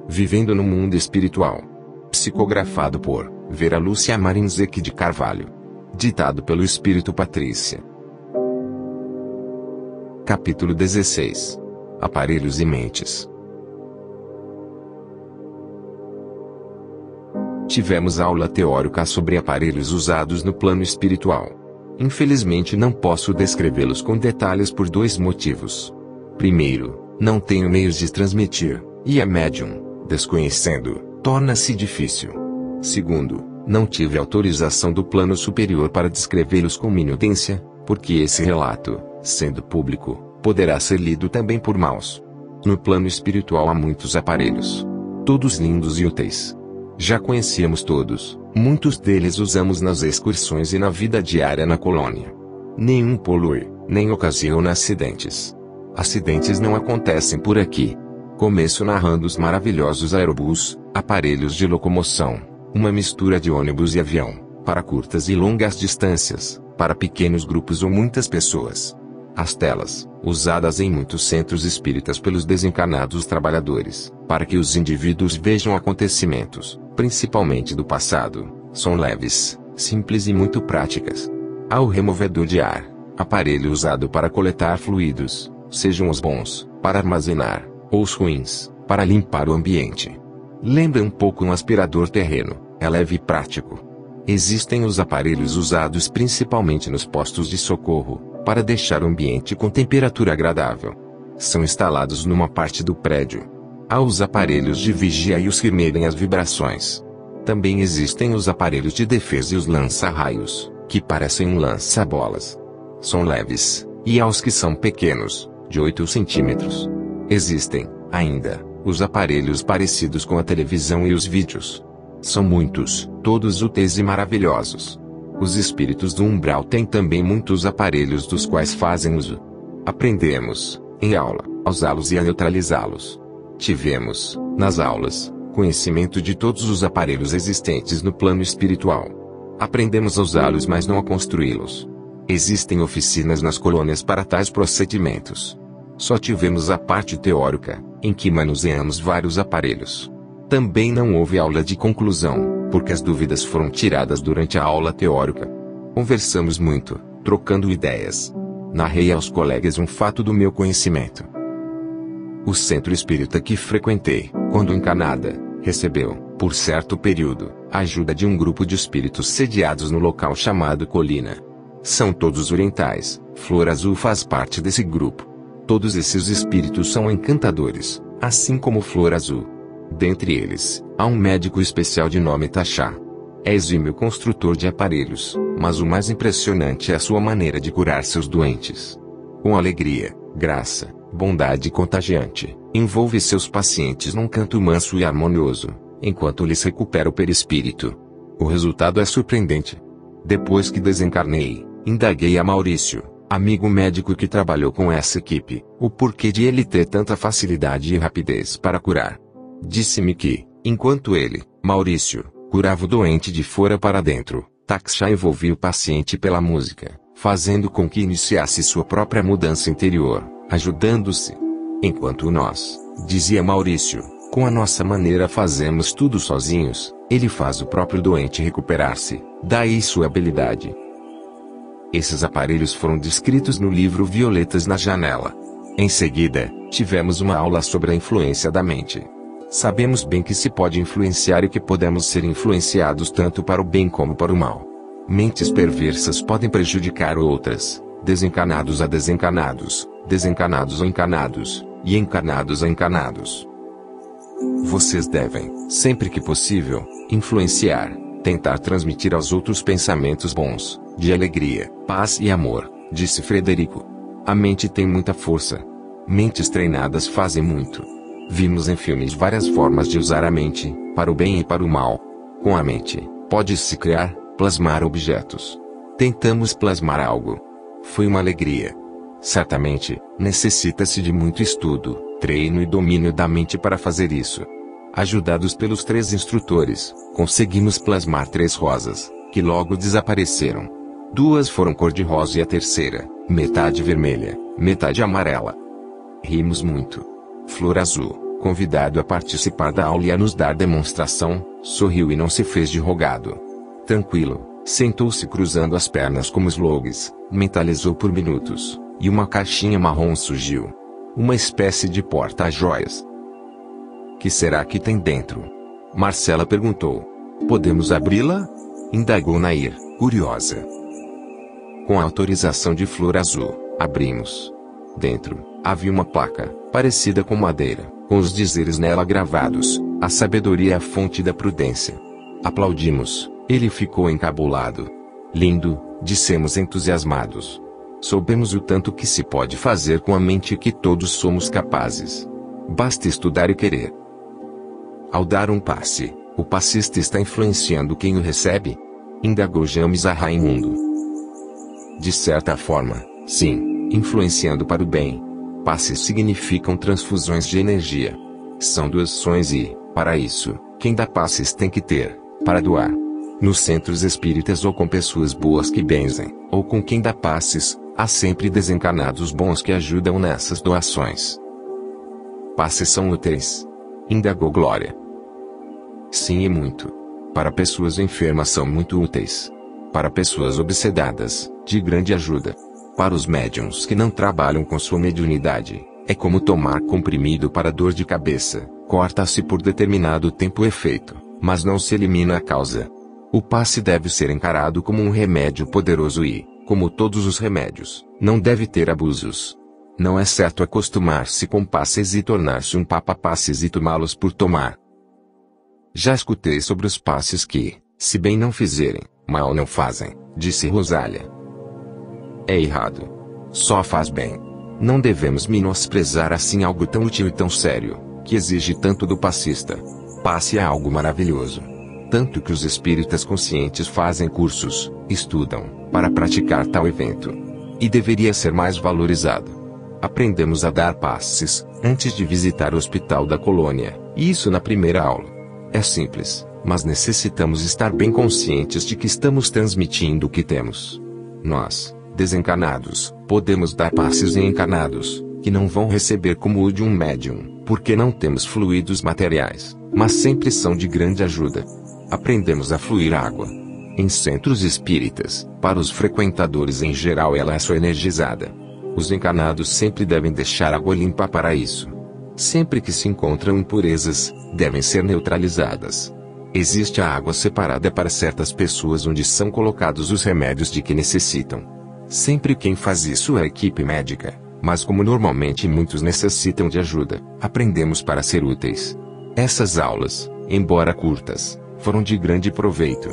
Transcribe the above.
Vivendo no Mundo Espiritual. Psicografado por Vera Lúcia Marinzec de Carvalho. Ditado pelo Espírito Patrícia. Capítulo 16. Aparelhos e mentes. Tivemos aula teórica sobre aparelhos usados no plano espiritual. Infelizmente não posso descrevê-los com detalhes por dois motivos. Primeiro, não tenho meios de transmitir, e a médium, desconhecendo, torna-se difícil. Segundo, não tive autorização do plano superior para descrevê-los com minudência, porque esse relato, sendo público, poderá ser lido também por maus. No plano espiritual há muitos aparelhos. Todos lindos e úteis. Já conhecíamos todos, muitos deles usamos nas excursões e na vida diária na colônia. Nenhum polui, nem ocasiona acidentes. Acidentes não acontecem por aqui. Começo narrando os maravilhosos aerobus, aparelhos de locomoção, uma mistura de ônibus e avião, para curtas e longas distâncias, para pequenos grupos ou muitas pessoas. As telas, usadas em muitos centros espíritas pelos desencarnados trabalhadores, para que os indivíduos vejam acontecimentos, principalmente do passado, são leves, simples e muito práticas. Há o removedor de ar, aparelho usado para coletar fluidos, sejam os bons, para armazenar, ou os ruins, para limpar o ambiente. Lembra um pouco um aspirador terreno, é leve e prático. Existem os aparelhos usados principalmente nos postos de socorro, para deixar o ambiente com temperatura agradável. São instalados numa parte do prédio. Há os aparelhos de vigia e os que medem as vibrações. Também existem os aparelhos de defesa e os lança-raios, que parecem um lança-bolas. São leves, e há os que são pequenos, de 8 centímetros. Existem, ainda, os aparelhos parecidos com a televisão e os vídeos. São muitos, todos úteis e maravilhosos. Os espíritos do umbral têm também muitos aparelhos dos quais fazem uso. Aprendemos, em aula, a usá-los e a neutralizá-los. Tivemos, nas aulas, conhecimento de todos os aparelhos existentes no plano espiritual. Aprendemos a usá-los, mas não a construí-los. Existem oficinas nas colônias para tais procedimentos. Só tivemos a parte teórica, em que manuseamos vários aparelhos. Também não houve aula de conclusão, porque as dúvidas foram tiradas durante a aula teórica. Conversamos muito, trocando ideias. Narrei aos colegas um fato do meu conhecimento. O centro espírita que frequentei, quando encarnada, recebeu, por certo período, a ajuda de um grupo de espíritos sediados no local chamado Colina. São todos orientais, Flor Azul faz parte desse grupo. Todos esses espíritos são encantadores, assim como Flor Azul. Dentre eles, há um médico especial de nome Taxá. É exímio construtor de aparelhos, mas o mais impressionante é a sua maneira de curar seus doentes. Com alegria, graça, bondade contagiante, envolve seus pacientes num canto manso e harmonioso, enquanto lhes recupera o perispírito. O resultado é surpreendente. Depois que desencarnei, indaguei a Maurício, amigo médico que trabalhou com essa equipe, o porquê de ele ter tanta facilidade e rapidez para curar. Disse-me que, enquanto ele, Maurício, curava o doente de fora para dentro, Taxá envolvia o paciente pela música, fazendo com que iniciasse sua própria mudança interior, ajudando-se. Enquanto nós, dizia Maurício, com a nossa maneira fazemos tudo sozinhos, ele faz o próprio doente recuperar-se, daí sua habilidade. Esses aparelhos foram descritos no livro Violetas na Janela. Em seguida, tivemos uma aula sobre a influência da mente. Sabemos bem que se pode influenciar e que podemos ser influenciados tanto para o bem como para o mal. Mentes perversas podem prejudicar outras, desencarnados a desencarnados, desencarnados a encarnados, e encarnados a encarnados. Vocês devem, sempre que possível, influenciar, tentar transmitir aos outros pensamentos bons, de alegria, paz e amor, disse Frederico. A mente tem muita força. Mentes treinadas fazem muito. Vimos em filmes várias formas de usar a mente, para o bem e para o mal. Com a mente, pode-se criar, plasmar objetos. Tentamos plasmar algo. Foi uma alegria. Certamente, necessita-se de muito estudo, treino e domínio da mente para fazer isso. Ajudados pelos 3 instrutores, conseguimos plasmar 3 rosas, que logo desapareceram. 2 foram cor-de-rosa e a terceira, metade vermelha, metade amarela. Rimos muito. Flor Azul, convidado a participar da aula e a nos dar demonstração, sorriu e não se fez de rogado. Tranquilo, sentou-se cruzando as pernas como slogues, mentalizou por minutos, e uma caixinha marrom surgiu. Uma espécie de porta-joias. Que será que tem dentro? Marcela perguntou. Podemos abri-la? Indagou Nair, curiosa. Com a autorização de Flor Azul, abrimos. Dentro, havia uma placa, parecida com madeira, com os dizeres nela gravados: a sabedoria é a fonte da prudência. Aplaudimos, ele ficou encabulado. Lindo, dissemos entusiasmados. Soubemos o tanto que se pode fazer com a mente e que todos somos capazes. Basta estudar e querer. Ao dar um passe, o passista está influenciando quem o recebe? Indagou James a Raimundo. De certa forma, sim, influenciando para o bem. Passes significam transfusões de energia. São doações e, para isso, quem dá passes tem que ter, para doar. Nos centros espíritas ou com pessoas boas que benzem, ou com quem dá passes, há sempre desencarnados bons que ajudam nessas doações. Passes são úteis? Indagou Glória. Sim, e muito. Para pessoas enfermas são muito úteis. Para pessoas obsedadas, de grande ajuda. Para os médiuns que não trabalham com sua mediunidade, é como tomar comprimido para dor de cabeça, corta-se por determinado tempo o efeito, mas não se elimina a causa. O passe deve ser encarado como um remédio poderoso e, como todos os remédios, não deve ter abusos. Não é certo acostumar-se com passes e tornar-se um papa-passes e tomá-los por tomar. Já escutei sobre os passes que, se bem não fizerem, mal não fazem, disse Rosália. É errado. Só faz bem. Não devemos menosprezar assim algo tão útil e tão sério, que exige tanto do passista. Passe é algo maravilhoso. Tanto que os espíritas conscientes fazem cursos, estudam, para praticar tal evento. E deveria ser mais valorizado. Aprendemos a dar passes, antes de visitar o hospital da colônia, e isso na primeira aula. É simples, mas necessitamos estar bem conscientes de que estamos transmitindo o que temos. Nós, desencarnados, podemos dar passes em encarnados, que não vão receber como o de um médium, porque não temos fluidos materiais, mas sempre são de grande ajuda. Aprendemos a fluir água. Em centros espíritas, para os frequentadores em geral ela é só energizada. Os encarnados sempre devem deixar água limpa para isso. Sempre que se encontram impurezas, devem ser neutralizadas. Existe a água separada para certas pessoas onde são colocados os remédios de que necessitam. Sempre quem faz isso é a equipe médica, mas como normalmente muitos necessitam de ajuda, aprendemos para ser úteis. Essas aulas, embora curtas, foram de grande proveito.